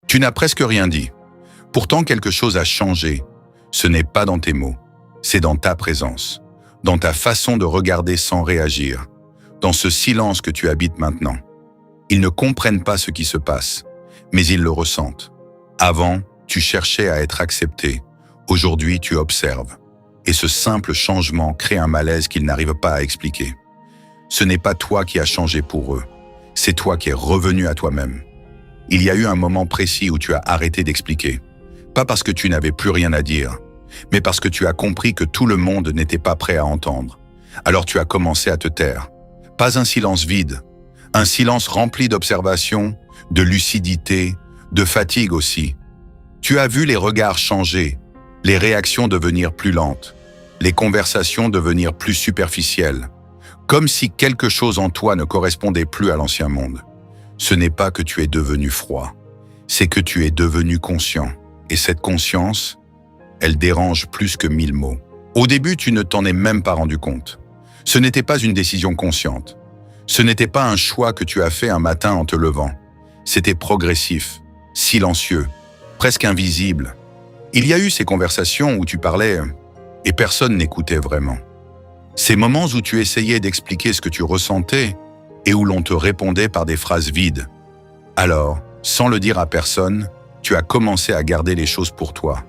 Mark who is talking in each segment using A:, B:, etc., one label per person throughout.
A: Tu n'as presque rien dit. Pourtant, quelque chose a changé. Ce n'est pas dans tes mots, c'est dans ta présence, dans ta façon de regarder sans réagir, dans ce silence que tu habites maintenant. Ils ne comprennent pas ce qui se passe, mais ils le ressentent. Avant, tu cherchais à être accepté. Aujourd'hui, tu observes. Et ce simple changement crée un malaise qu'ils n'arrivent pas à expliquer. Ce n'est pas toi qui as changé pour eux, c'est toi qui es revenu à toi-même. Il y a eu un moment précis où tu as arrêté d'expliquer. Pas parce que tu n'avais plus rien à dire, mais parce que tu as compris que tout le monde n'était pas prêt à entendre. Alors tu as commencé à te taire. Pas un silence vide, un silence rempli d'observation, de lucidité, de fatigue aussi. Tu as vu les regards changer, les réactions devenir plus lentes, les conversations devenir plus superficielles, comme si quelque chose en toi ne correspondait plus à l'ancien monde. Ce n'est pas que tu es devenu froid, c'est que tu es devenu conscient. Et cette conscience, elle dérange plus que 1000 mots. Au début, tu ne t'en es même pas rendu compte. Ce n'était pas une décision consciente. Ce n'était pas un choix que tu as fait un matin en te levant. C'était progressif, silencieux, presque invisible. Il y a eu ces conversations où tu parlais et personne n'écoutait vraiment. Ces moments où tu essayais d'expliquer ce que tu ressentais et où l'on te répondait par des phrases vides. Alors, sans le dire à personne, tu as commencé à garder les choses pour toi.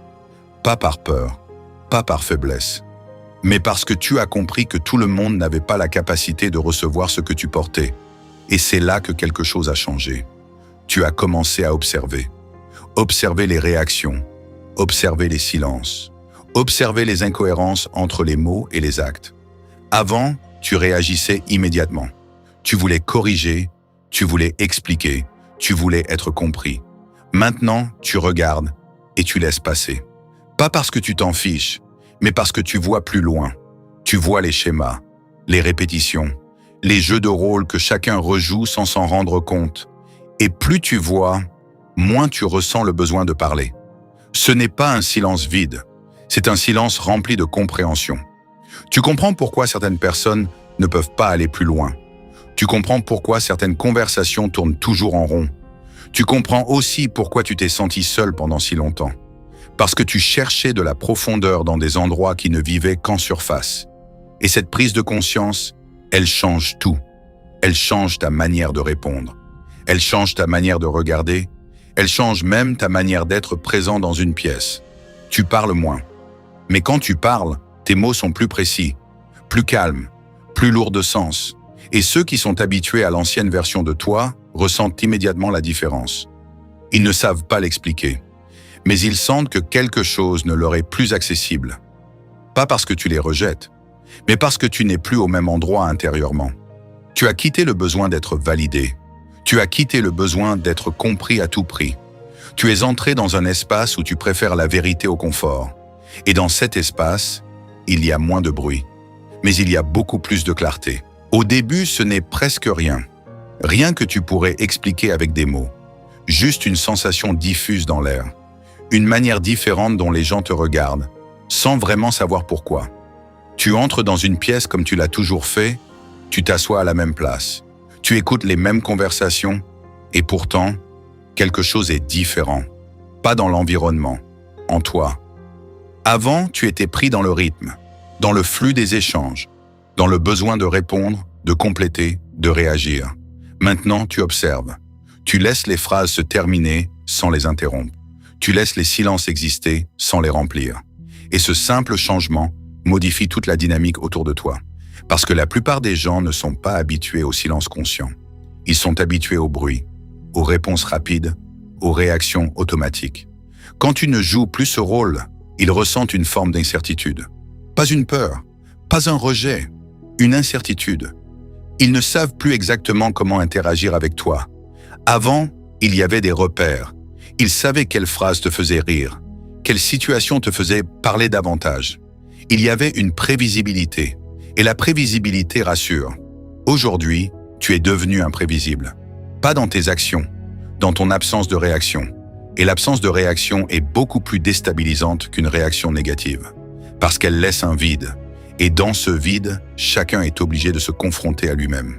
A: Pas par peur, pas par faiblesse, mais parce que tu as compris que tout le monde n'avait pas la capacité de recevoir ce que tu portais. Et c'est là que quelque chose a changé. Tu as commencé à observer. Observer les réactions, observer les silences, observer les incohérences entre les mots et les actes. Avant, tu réagissais immédiatement. Tu voulais corriger, tu voulais expliquer, tu voulais être compris. Maintenant, tu regardes et tu laisses passer. Pas parce que tu t'en fiches, mais parce que tu vois plus loin. Tu vois les schémas, les répétitions, les jeux de rôle que chacun rejoue sans s'en rendre compte. Et plus tu vois, moins tu ressens le besoin de parler. Ce n'est pas un silence vide, c'est un silence rempli de compréhension. Tu comprends pourquoi certaines personnes ne peuvent pas aller plus loin. Tu comprends pourquoi certaines conversations tournent toujours en rond. Tu comprends aussi pourquoi tu t'es senti seul pendant si longtemps. Parce que tu cherchais de la profondeur dans des endroits qui ne vivaient qu'en surface. Et cette prise de conscience, elle change tout. Elle change ta manière de répondre. Elle change ta manière de regarder. Elle change même ta manière d'être présent dans une pièce. Tu parles moins. Mais quand tu parles, tes mots sont plus précis, plus calmes, plus lourds de sens. Et ceux qui sont habitués à l'ancienne version de toi ressentent immédiatement la différence. Ils ne savent pas l'expliquer, mais ils sentent que quelque chose ne leur est plus accessible. Pas parce que tu les rejettes, mais parce que tu n'es plus au même endroit intérieurement. Tu as quitté le besoin d'être validé. Tu as quitté le besoin d'être compris à tout prix. Tu es entré dans un espace où tu préfères la vérité au confort. Et dans cet espace, il y a moins de bruit, mais il y a beaucoup plus de clarté. Au début, ce n'est presque rien. Rien que tu pourrais expliquer avec des mots. Juste une sensation diffuse dans l'air. Une manière différente dont les gens te regardent, sans vraiment savoir pourquoi. Tu entres dans une pièce comme tu l'as toujours fait, tu t'assois à la même place. Tu écoutes les mêmes conversations, et pourtant, quelque chose est différent. Pas dans l'environnement, en toi. Avant, tu étais pris dans le rythme, dans le flux des échanges, dans le besoin de répondre, de compléter, de réagir. Maintenant, tu observes. Tu laisses les phrases se terminer sans les interrompre. Tu laisses les silences exister sans les remplir. Et ce simple changement modifie toute la dynamique autour de toi. Parce que la plupart des gens ne sont pas habitués au silence conscient. Ils sont habitués au bruit, aux réponses rapides, aux réactions automatiques. Quand tu ne joues plus ce rôle, ils ressentent une forme d'incertitude. Pas une peur, pas un rejet, une incertitude. Ils ne savent plus exactement comment interagir avec toi. Avant, il y avait des repères. Ils savaient quelle phrase te faisait rire, quelle situation te faisait parler davantage. Il y avait une prévisibilité, et la prévisibilité rassure. Aujourd'hui, tu es devenu imprévisible. Pas dans tes actions, dans ton absence de réaction. Et l'absence de réaction est beaucoup plus déstabilisante qu'une réaction négative, parce qu'elle laisse un vide. Et dans ce vide, chacun est obligé de se confronter à lui-même.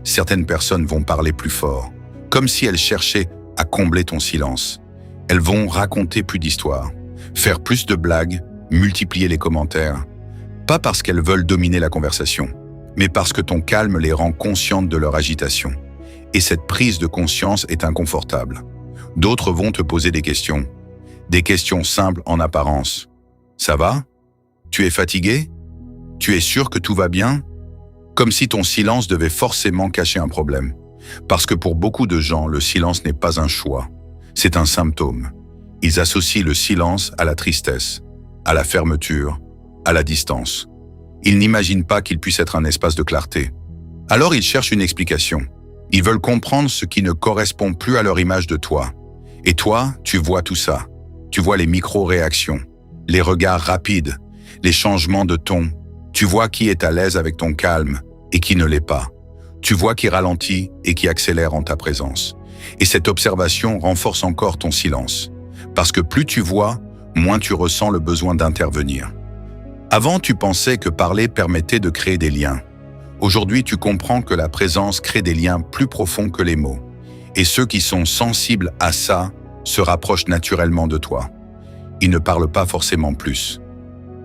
A: Certaines personnes vont parler plus fort, comme si elles cherchaient à combler ton silence. Elles vont raconter plus d'histoires, faire plus de blagues, multiplier les commentaires. Pas parce qu'elles veulent dominer la conversation, mais parce que ton calme les rend conscientes de leur agitation. Et cette prise de conscience est inconfortable. D'autres vont te poser des questions simples en apparence. Ça va? Tu es fatigué? Tu es sûr que tout va bien? Comme si ton silence devait forcément cacher un problème. Parce que pour beaucoup de gens, le silence n'est pas un choix, c'est un symptôme. Ils associent le silence à la tristesse, à la fermeture, à la distance. Ils n'imaginent pas qu'il puisse être un espace de clarté. Alors ils cherchent une explication. Ils veulent comprendre ce qui ne correspond plus à leur image de toi. Et toi, tu vois tout ça. Tu vois les micro-réactions, les regards rapides, les changements de ton. Tu vois qui est à l'aise avec ton calme et qui ne l'est pas. Tu vois qui ralentit et qui accélère en ta présence. Et cette observation renforce encore ton silence. Parce que plus tu vois, moins tu ressens le besoin d'intervenir. Avant, tu pensais que parler permettait de créer des liens. Aujourd'hui, tu comprends que la présence crée des liens plus profonds que les mots. Et ceux qui sont sensibles à ça se rapprochent naturellement de toi. Ils ne parlent pas forcément plus.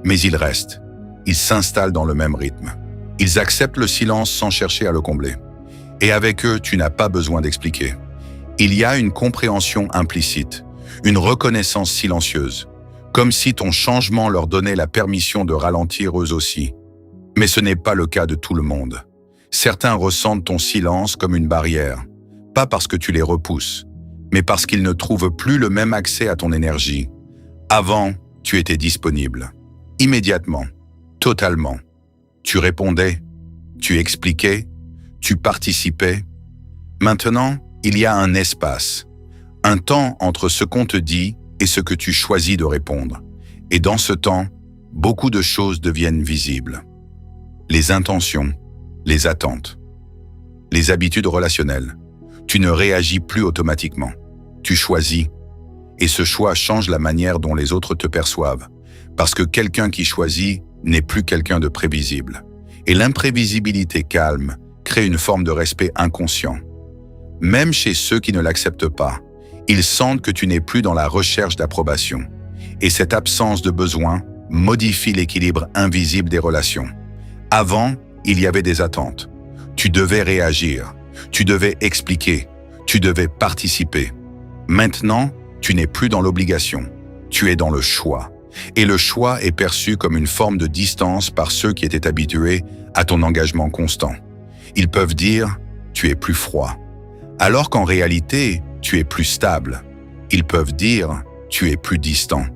A: Mais ils restent. Ils s'installent dans le même rythme. Ils acceptent le silence sans chercher à le combler. Et avec eux, tu n'as pas besoin d'expliquer. Il y a une compréhension implicite, une reconnaissance silencieuse, comme si ton changement leur donnait la permission de ralentir eux aussi. Mais ce n'est pas le cas de tout le monde. Certains ressentent ton silence comme une barrière, pas parce que tu les repousses, mais parce qu'ils ne trouvent plus le même accès à ton énergie. Avant, tu étais disponible, immédiatement, totalement. Tu répondais, tu expliquais, tu participais. Maintenant, il y a un espace, un temps entre ce qu'on te dit et ce que tu choisis de répondre. Et dans ce temps, beaucoup de choses deviennent visibles. Les intentions, les attentes, les habitudes relationnelles. Tu ne réagis plus automatiquement. Tu choisis. Et ce choix change la manière dont les autres te perçoivent. Parce que quelqu'un qui choisit n'est plus quelqu'un de prévisible. Et l'imprévisibilité calme crée une forme de respect inconscient. Même chez ceux qui ne l'acceptent pas, ils sentent que tu n'es plus dans la recherche d'approbation. Et cette absence de besoin modifie l'équilibre invisible des relations. Avant, il y avait des attentes. Tu devais réagir, tu devais expliquer, tu devais participer. Maintenant, tu n'es plus dans l'obligation, tu es dans le choix. Et le choix est perçu comme une forme de distance par ceux qui étaient habitués à ton engagement constant. Ils peuvent dire « tu es plus froid », alors qu'en réalité, tu es plus stable. Ils peuvent dire « tu es plus distant »,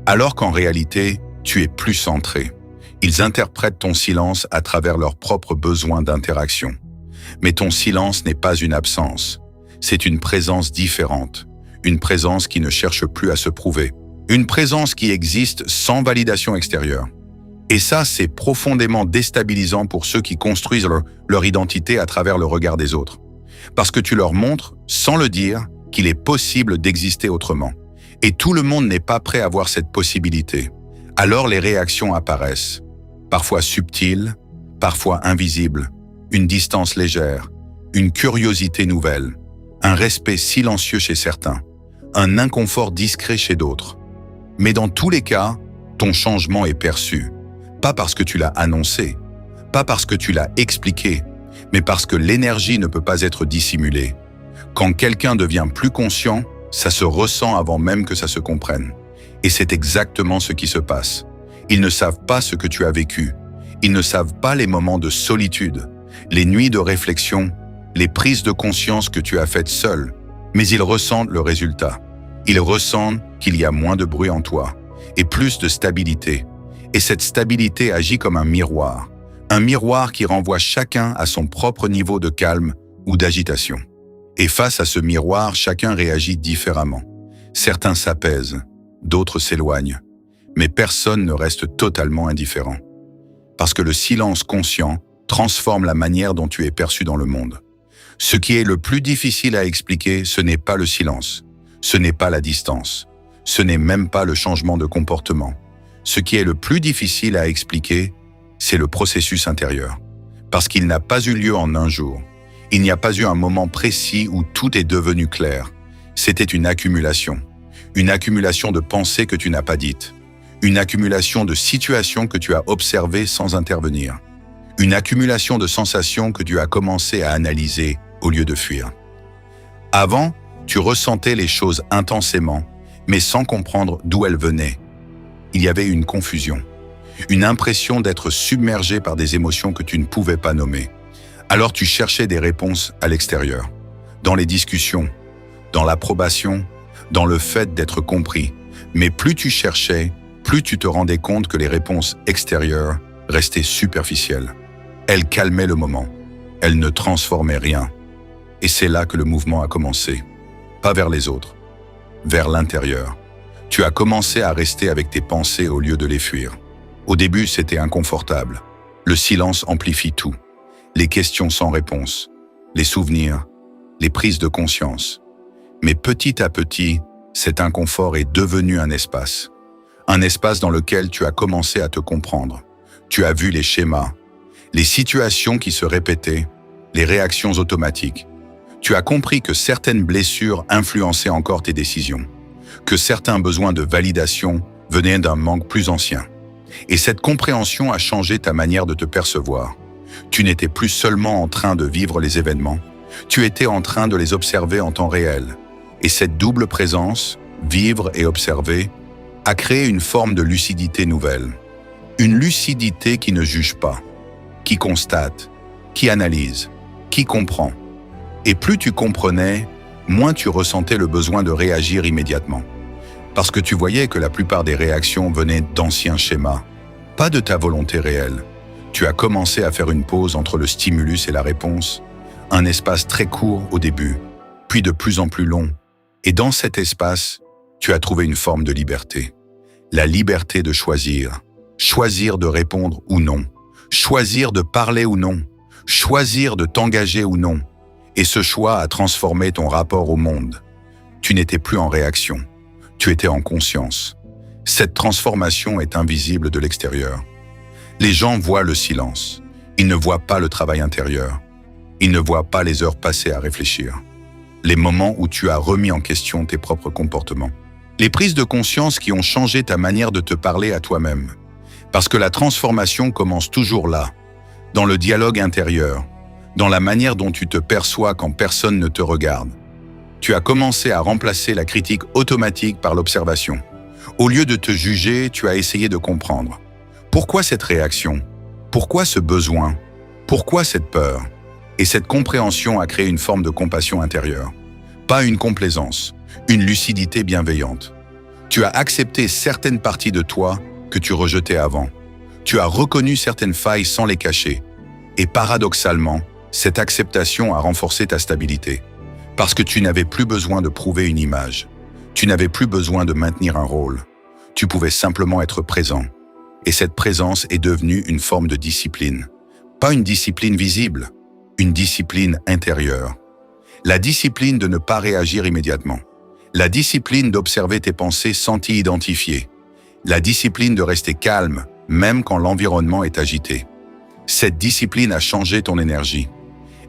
A: alors qu'en réalité, tu es plus centré. Ils interprètent ton silence à travers leurs propres besoins d'interaction. Mais ton silence n'est pas une absence, c'est une présence différente, une présence qui ne cherche plus à se prouver. Une présence qui existe sans validation extérieure. Et ça, c'est profondément déstabilisant pour ceux qui construisent leur identité à travers le regard des autres. Parce que tu leur montres, sans le dire, qu'il est possible d'exister autrement. Et tout le monde n'est pas prêt à voir cette possibilité. Alors les réactions apparaissent. Parfois subtiles, parfois invisibles. Une distance légère, une curiosité nouvelle, un respect silencieux chez certains, un inconfort discret chez d'autres. Mais dans tous les cas, ton changement est perçu, pas parce que tu l'as annoncé, pas parce que tu l'as expliqué, mais parce que l'énergie ne peut pas être dissimulée. Quand quelqu'un devient plus conscient, ça se ressent avant même que ça se comprenne. Et c'est exactement ce qui se passe. Ils ne savent pas ce que tu as vécu. Ils ne savent pas les moments de solitude, les nuits de réflexion, les prises de conscience que tu as faites seul. Mais ils ressentent le résultat. Ils ressentent qu'il y a moins de bruit en toi et plus de stabilité. Et cette stabilité agit comme un miroir qui renvoie chacun à son propre niveau de calme ou d'agitation. Et face à ce miroir, chacun réagit différemment. Certains s'apaisent, d'autres s'éloignent, mais personne ne reste totalement indifférent. Parce que le silence conscient transforme la manière dont tu es perçu dans le monde. Ce qui est le plus difficile à expliquer, ce n'est pas le silence. Ce n'est pas la distance. Ce n'est même pas le changement de comportement. Ce qui est le plus difficile à expliquer, c'est le processus intérieur. Parce qu'il n'a pas eu lieu en un jour. Il n'y a pas eu un moment précis où tout est devenu clair. C'était une accumulation une accumulation de pensées que tu n'as pas dites, une accumulation de situations que tu as observées sans intervenir, une accumulation de sensations que tu as commencé à analyser au lieu de fuir. Avant, tu ressentais les choses intensément, mais sans comprendre d'où elles venaient. Il y avait une confusion, une impression d'être submergé par des émotions que tu ne pouvais pas nommer. Alors tu cherchais des réponses à l'extérieur, dans les discussions, dans l'approbation, dans le fait d'être compris. Mais plus tu cherchais, plus tu te rendais compte que les réponses extérieures restaient superficielles. Elles calmaient le moment, elles ne transformaient rien. Et c'est là que le mouvement a commencé. Pas vers les autres, vers l'intérieur. Tu as commencé à rester avec tes pensées au lieu de les fuir. Au début, c'était inconfortable. Le silence amplifie tout. Les questions sans réponse, les souvenirs, les prises de conscience. Mais petit à petit, cet inconfort est devenu un espace. Un espace dans lequel tu as commencé à te comprendre. Tu as vu les schémas, les situations qui se répétaient, les réactions automatiques. Tu as compris que certaines blessures influençaient encore tes décisions, que certains besoins de validation venaient d'un manque plus ancien. Et cette compréhension a changé ta manière de te percevoir. Tu n'étais plus seulement en train de vivre les événements, tu étais en train de les observer en temps réel. Et cette double présence, vivre et observer, a créé une forme de lucidité nouvelle. Une lucidité qui ne juge pas, qui constate, qui analyse, qui comprend. Et plus tu comprenais, moins tu ressentais le besoin de réagir immédiatement. Parce que tu voyais que la plupart des réactions venaient d'anciens schémas, pas de ta volonté réelle. Tu as commencé à faire une pause entre le stimulus et la réponse, un espace très court au début, puis de plus en plus long. Et dans cet espace, tu as trouvé une forme de liberté. La liberté de choisir. Choisir de répondre ou non. Choisir de parler ou non. Choisir de t'engager ou non. Et ce choix a transformé ton rapport au monde. Tu n'étais plus en réaction. Tu étais en conscience. Cette transformation est invisible de l'extérieur. Les gens voient le silence. Ils ne voient pas le travail intérieur. Ils ne voient pas les heures passées à réfléchir. Les moments où tu as remis en question tes propres comportements. Les prises de conscience qui ont changé ta manière de te parler à toi-même. Parce que la transformation commence toujours là, dans le dialogue intérieur, dans la manière dont tu te perçois quand personne ne te regarde. Tu as commencé à remplacer la critique automatique par l'observation. Au lieu de te juger, tu as essayé de comprendre. Pourquoi cette réaction? Pourquoi ce besoin? Pourquoi cette peur? Et cette compréhension a créé une forme de compassion intérieure. Pas une complaisance, une lucidité bienveillante. Tu as accepté certaines parties de toi que tu rejetais avant. Tu as reconnu certaines failles sans les cacher. Et paradoxalement, cette acceptation a renforcé ta stabilité. Parce que tu n'avais plus besoin de prouver une image. Tu n'avais plus besoin de maintenir un rôle. Tu pouvais simplement être présent. Et cette présence est devenue une forme de discipline. Pas une discipline visible, une discipline intérieure. La discipline de ne pas réagir immédiatement. La discipline d'observer tes pensées sans t'y identifier. La discipline de rester calme, même quand l'environnement est agité. Cette discipline a changé ton énergie.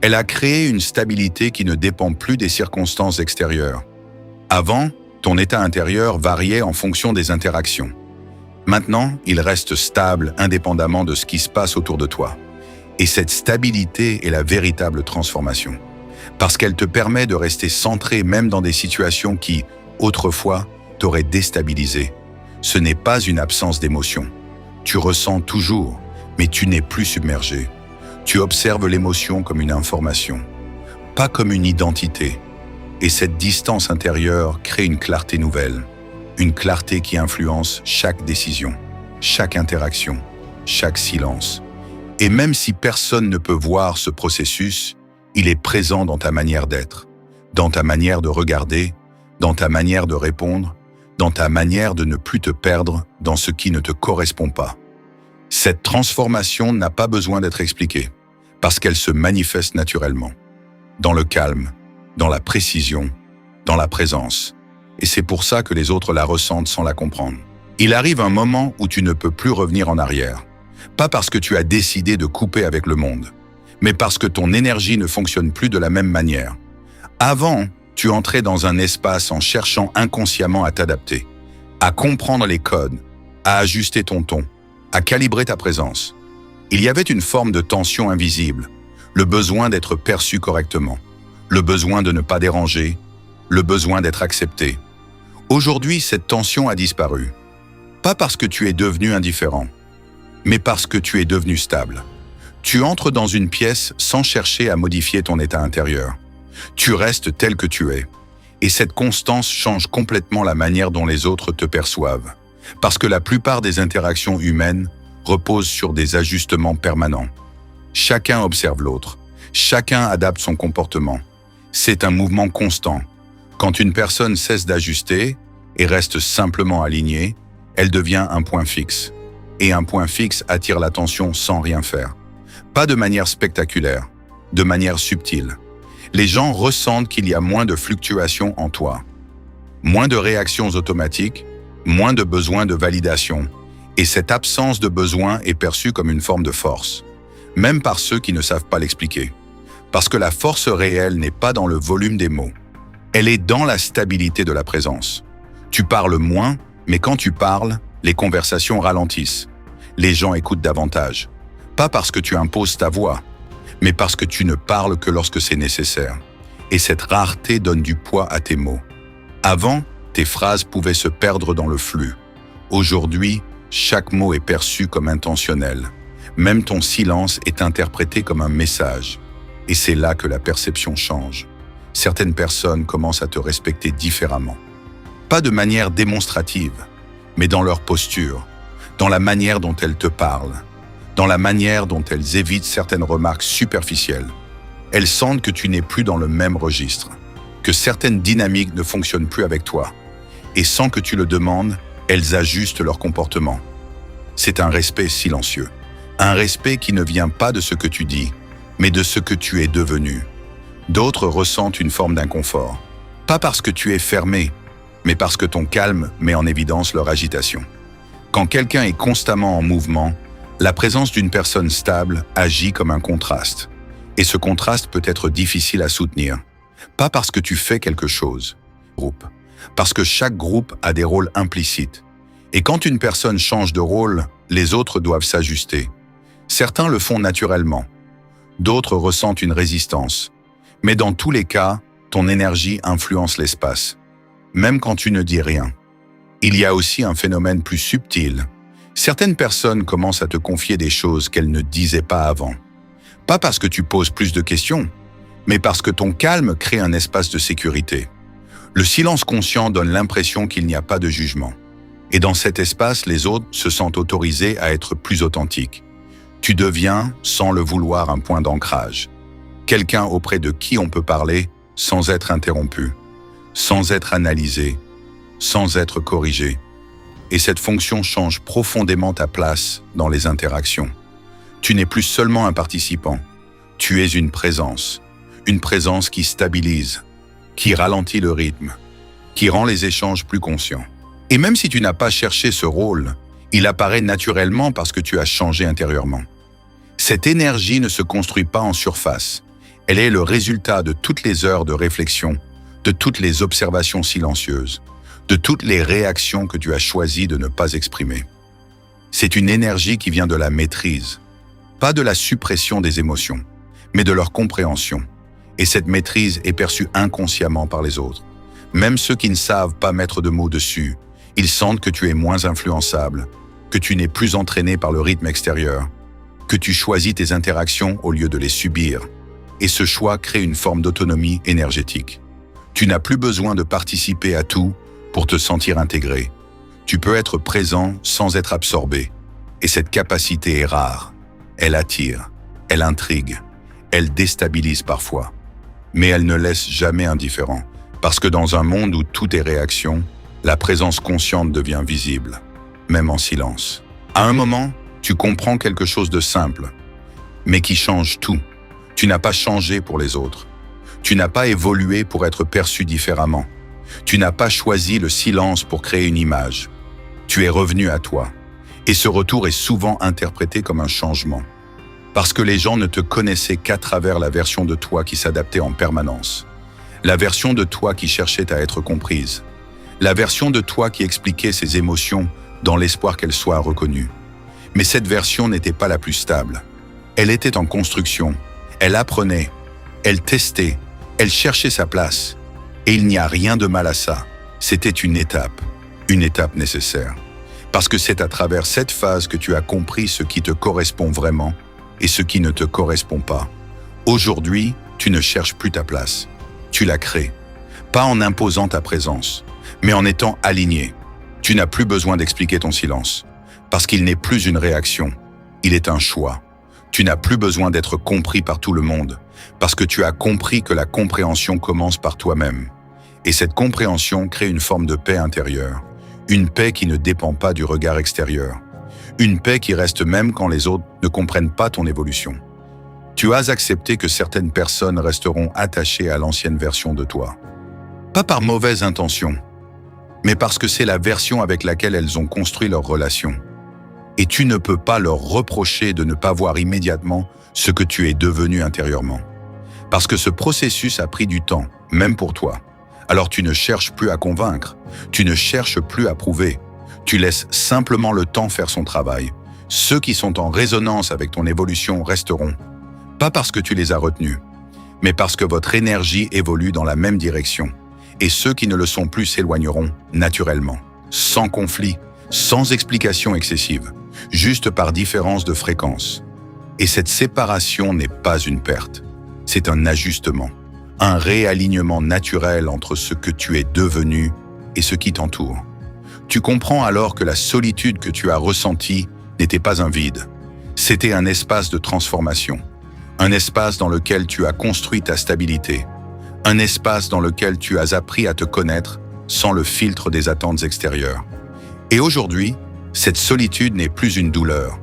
A: Elle a créé une stabilité qui ne dépend plus des circonstances extérieures. Avant, ton état intérieur variait en fonction des interactions. Maintenant, il reste stable indépendamment de ce qui se passe autour de toi. Et cette stabilité est la véritable transformation. Parce qu'elle te permet de rester centré même dans des situations qui, autrefois, t'auraient déstabilisé. Ce n'est pas une absence d'émotion. Tu ressens toujours, mais tu n'es plus submergé. Tu observes l'émotion comme une information, pas comme une identité. Et cette distance intérieure crée une clarté nouvelle. Une clarté qui influence chaque décision, chaque interaction, chaque silence. Et même si personne ne peut voir ce processus, il est présent dans ta manière d'être, dans ta manière de regarder, dans ta manière de répondre, dans ta manière de ne plus te perdre dans ce qui ne te correspond pas. Cette transformation n'a pas besoin d'être expliquée, parce qu'elle se manifeste naturellement, dans le calme, dans la précision, dans la présence. Et c'est pour ça que les autres la ressentent sans la comprendre. Il arrive un moment où tu ne peux plus revenir en arrière. Pas parce que tu as décidé de couper avec le monde, mais parce que ton énergie ne fonctionne plus de la même manière. Avant, Tu entrais dans un espace en cherchant inconsciemment à t'adapter, à comprendre les codes, à ajuster ton ton, à calibrer ta présence. Il y avait une forme de tension invisible, le besoin d'être perçu correctement, le besoin de ne pas déranger, le besoin d'être accepté. Aujourd'hui, cette tension a disparu. Pas parce que tu es devenu indifférent, mais parce que tu es devenu stable. Tu entres dans une pièce sans chercher à modifier ton état intérieur. Tu restes tel que tu es. Et cette constance change complètement la manière dont les autres te perçoivent. Parce que la plupart des interactions humaines reposent sur des ajustements permanents. Chacun observe l'autre. Chacun adapte son comportement. C'est un mouvement constant. Quand une personne cesse d'ajuster et reste simplement alignée, elle devient un point fixe. Et un point fixe attire l'attention sans rien faire. Pas de manière spectaculaire, de manière subtile. Les gens ressentent qu'il y a moins de fluctuations en toi. Moins de réactions automatiques, moins de besoin de validation. Et cette absence de besoin est perçue comme une forme de force, même par ceux qui ne savent pas l'expliquer. Parce que la force réelle n'est pas dans le volume des mots. Elle est dans la stabilité de la présence. Tu parles moins, mais quand tu parles, les conversations ralentissent. Les gens écoutent davantage. Pas parce que tu imposes ta voix, mais parce que tu ne parles que lorsque c'est nécessaire. Et cette rareté donne du poids à tes mots. Avant, tes phrases pouvaient se perdre dans le flux. Aujourd'hui, chaque mot est perçu comme intentionnel. Même ton silence est interprété comme un message. Et c'est là que la perception change. Certaines personnes commencent à te respecter différemment. Pas de manière démonstrative, mais dans leur posture, dans la manière dont elles te parlent, dans la manière dont elles évitent certaines remarques superficielles. Elles sentent que tu n'es plus dans le même registre, que certaines dynamiques ne fonctionnent plus avec toi. Et sans que tu le demandes, elles ajustent leur comportement. C'est un respect silencieux. Un respect qui ne vient pas de ce que tu dis, mais de ce que tu es devenu. D'autres ressentent une forme d'inconfort. Pas parce que tu es fermé, mais parce que ton calme met en évidence leur agitation. Quand quelqu'un est constamment en mouvement, la présence d'une personne stable agit comme un contraste. Et ce contraste peut être difficile à soutenir. Pas parce que tu fais quelque chose, parce que chaque groupe a des rôles implicites. Et quand une personne change de rôle, les autres doivent s'ajuster. Certains le font naturellement. D'autres ressentent une résistance. Mais dans tous les cas, ton énergie influence l'espace, même quand tu ne dis rien. Il y a aussi un phénomène plus subtil. Certaines personnes commencent à te confier des choses qu'elles ne disaient pas avant. Pas parce que tu poses plus de questions, mais parce que ton calme crée un espace de sécurité. Le silence conscient donne l'impression qu'il n'y a pas de jugement. Et dans cet espace, les autres se sentent autorisés à être plus authentiques. Tu deviens, sans le vouloir, un point d'ancrage. Quelqu'un auprès de qui on peut parler sans être interrompu, sans être analysé, sans être corrigé. Et cette fonction change profondément ta place dans les interactions. Tu n'es plus seulement un participant, tu es une présence qui stabilise, qui ralentit le rythme, qui rend les échanges plus conscients. Et même si tu n'as pas cherché ce rôle, il apparaît naturellement parce que tu as changé intérieurement. Cette énergie ne se construit pas en surface. Elle est le résultat de toutes les heures de réflexion, de toutes les observations silencieuses, de toutes les réactions que tu as choisi de ne pas exprimer. C'est une énergie qui vient de la maîtrise, pas de la suppression des émotions, mais de leur compréhension. Et cette maîtrise est perçue inconsciemment par les autres. Même ceux qui ne savent pas mettre de mots dessus, ils sentent que tu es moins influençable, que tu n'es plus entraîné par le rythme extérieur, que tu choisis tes interactions au lieu de les subir. Et ce choix crée une forme d'autonomie énergétique. Tu n'as plus besoin de participer à tout pour te sentir intégré. Tu peux être présent sans être absorbé. Et cette capacité est rare. Elle attire, elle intrigue, elle déstabilise parfois. Mais elle ne laisse jamais indifférent. Parce que dans un monde où tout est réaction, la présence consciente devient visible, même en silence. À un moment, tu comprends quelque chose de simple, mais qui change tout. Tu n'as pas changé pour les autres. Tu n'as pas évolué pour être perçu différemment. Tu n'as pas choisi le silence pour créer une image. Tu es revenu à toi. Et ce retour est souvent interprété comme un changement. Parce que les gens ne te connaissaient qu'à travers la version de toi qui s'adaptait en permanence. La version de toi qui cherchait à être comprise. La version de toi qui expliquait ses émotions dans l'espoir qu'elles soient reconnues. Mais cette version n'était pas la plus stable. Elle était en construction. Elle apprenait. Elle testait. Elle cherchait sa place. Et il n'y a rien de mal à ça. C'était une étape nécessaire. Parce que c'est à travers cette phase que tu as compris ce qui te correspond vraiment et ce qui ne te correspond pas. Aujourd'hui, tu ne cherches plus ta place. Tu la crées. Pas en imposant ta présence, mais en étant aligné. Tu n'as plus besoin d'expliquer ton silence. Parce qu'il n'est plus une réaction. Il est un choix. Tu n'as plus besoin d'être compris par tout le monde. Parce que tu as compris que la compréhension commence par toi-même. Et cette compréhension crée une forme de paix intérieure. Une paix qui ne dépend pas du regard extérieur. Une paix qui reste même quand les autres ne comprennent pas ton évolution. Tu as accepté que certaines personnes resteront attachées à l'ancienne version de toi. Pas par mauvaise intention, mais parce que c'est la version avec laquelle elles ont construit leur relation. Et tu ne peux pas leur reprocher de ne pas voir immédiatement ce que tu es devenu intérieurement. Parce que ce processus a pris du temps, même pour toi. Alors tu ne cherches plus à convaincre, tu ne cherches plus à prouver. Tu laisses simplement le temps faire son travail. Ceux qui sont en résonance avec ton évolution resteront. Pas parce que tu les as retenus, mais parce que votre énergie évolue dans la même direction. Et ceux qui ne le sont plus s'éloigneront naturellement, sans conflit, sans explication excessive, juste par différence de fréquence. Et cette séparation n'est pas une perte, c'est un ajustement, un réalignement naturel entre ce que tu es devenu et ce qui t'entoure. Tu comprends alors que la solitude que tu as ressentie n'était pas un vide, c'était un espace de transformation, un espace dans lequel tu as construit ta stabilité, un espace dans lequel tu as appris à te connaître sans le filtre des attentes extérieures. Et aujourd'hui, cette solitude n'est plus une douleur,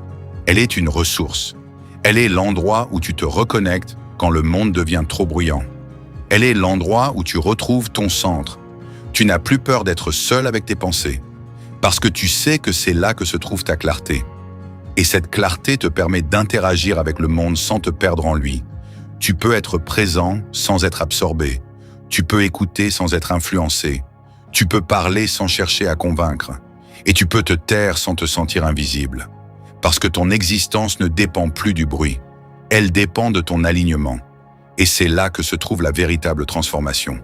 A: elle est une ressource. Elle est l'endroit où tu te reconnectes quand le monde devient trop bruyant. Elle est l'endroit où tu retrouves ton centre. Tu n'as plus peur d'être seul avec tes pensées, parce que tu sais que c'est là que se trouve ta clarté. Et cette clarté te permet d'interagir avec le monde sans te perdre en lui. Tu peux être présent sans être absorbé. Tu peux écouter sans être influencé. Tu peux parler sans chercher à convaincre. Et tu peux te taire sans te sentir invisible. Parce que ton existence ne dépend plus du bruit. Elle dépend de ton alignement. Et c'est là que se trouve la véritable transformation.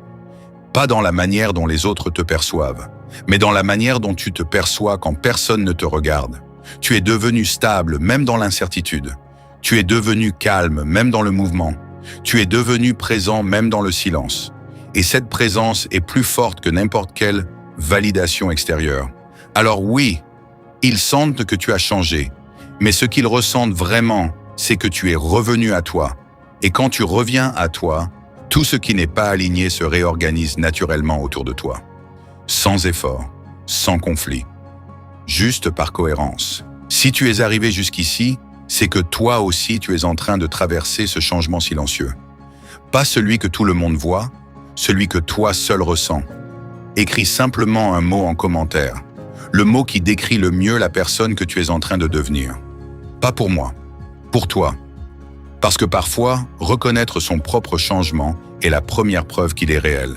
A: Pas dans la manière dont les autres te perçoivent, mais dans la manière dont tu te perçois quand personne ne te regarde. Tu es devenu stable même dans l'incertitude. Tu es devenu calme même dans le mouvement. Tu es devenu présent même dans le silence. Et cette présence est plus forte que n'importe quelle validation extérieure. Alors oui, ils sentent que tu as changé, mais ce qu'ils ressentent vraiment, c'est que tu es revenu à toi. Et quand tu reviens à toi, tout ce qui n'est pas aligné se réorganise naturellement autour de toi. Sans effort, sans conflit. Juste par cohérence. Si tu es arrivé jusqu'ici, c'est que toi aussi tu es en train de traverser ce changement silencieux. Pas celui que tout le monde voit, celui que toi seul ressens. Écris simplement un mot en commentaire. Le mot qui décrit le mieux la personne que tu es en train de devenir. Pas pour moi, pour toi. Parce que parfois, reconnaître son propre changement est la première preuve qu'il est réel.